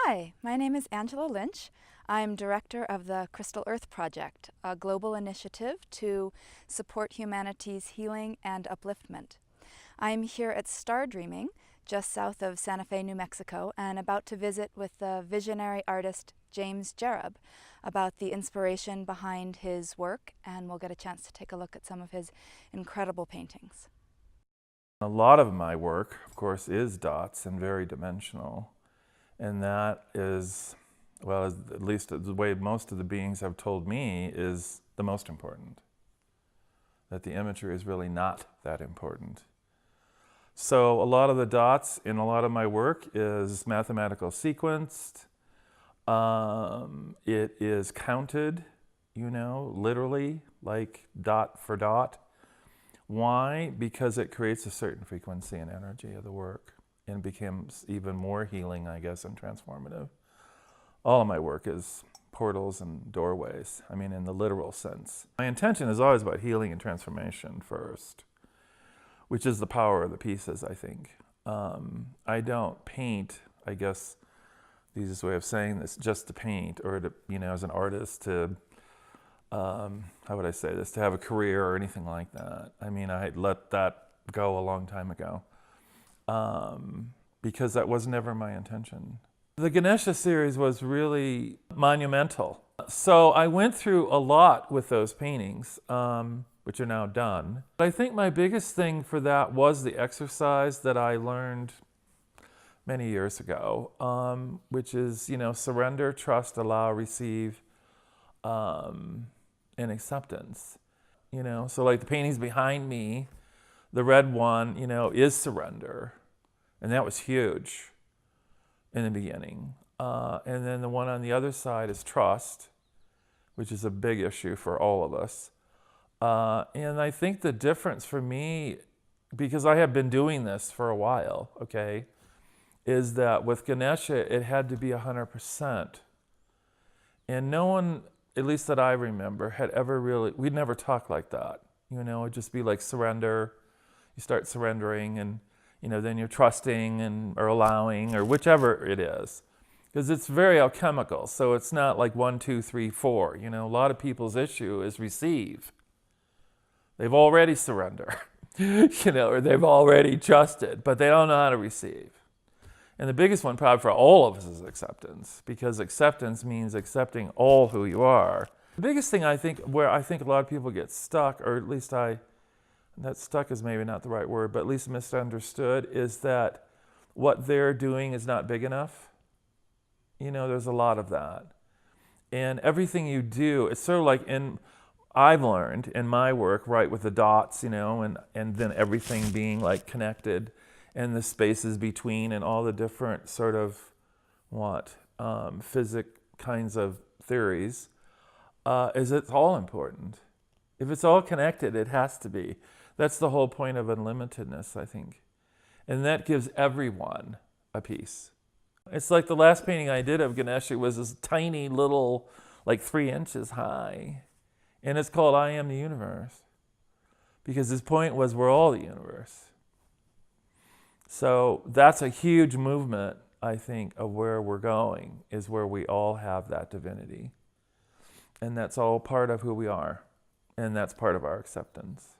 Hi, my name is Angela Lynch. I'm director of the Crystal Earth Project, a global initiative to support humanity's healing and upliftment. I'm here at Star Dreaming, just south of Santa Fe, New Mexico, and about to visit with the visionary artist James Jereb about the inspiration behind his work, and we'll get a chance to take a look at some of his incredible paintings. A lot of my work, of course, is dots and very dimensional. And that is, well, at least the way most of the beings have told me, is the most important. That the imagery is really not that important. So a lot of the dots in a lot of my work is mathematical sequenced. It is counted, literally, like dot for dot. Why? Because it creates a certain frequency and energy of the work and becomes even more healing, I guess, and transformative. All of my work is portals and doorways, in the literal sense. My intention is always about healing and transformation first, which is the power of the pieces, I think. I don't paint, I guess, the easiest way of saying this, just to paint or to, as an artist to, how would I say this, to have a career or anything like that. I let that go a long time ago because that was never my intention. The Ganesha series was really monumental. So I went through a lot with those paintings, which are now done. I think my biggest thing for that was the exercise that I learned many years ago, which is, surrender, trust, allow, receive, and acceptance. So like the paintings behind me, the red one, is surrender. And that was huge in the beginning. And then the one on the other side is trust, which is a big issue for all of us. And I think the difference for me, because I have been doing this for a while, okay, is that with Ganesha, it had to be 100%. And no one, at least that I remember, had ever really, we'd never talked like that. It'd just be like surrender. You start surrendering and, then you're trusting or allowing or whichever it is. Because it's very alchemical, so it's not like 1, 2, 3, 4. A lot of people's issue is receive. They've already surrendered, or they've already trusted, but they don't know how to receive. And the biggest one probably for all of us is acceptance, because acceptance means accepting all who you are. The biggest thing where I think a lot of people get stuck, or at least that stuck is maybe not the right word, but at least misunderstood, is that what they're doing is not big enough. There's a lot of that. And everything you do, it's sort of like I've learned in my work, right, with the dots, and then everything being like connected and the spaces between and all the different sort of physics kinds of theories, is it's all important. If it's all connected, it has to be. That's the whole point of unlimitedness, I think. And that gives everyone a piece. It's like the last painting I did of Ganesha was this tiny little, like 3 inches high. And it's called I Am the Universe. Because his point was we're all the universe. So that's a huge movement, I think, of where we're going, is where we all have that divinity. And that's all part of who we are. And that's part of our acceptance.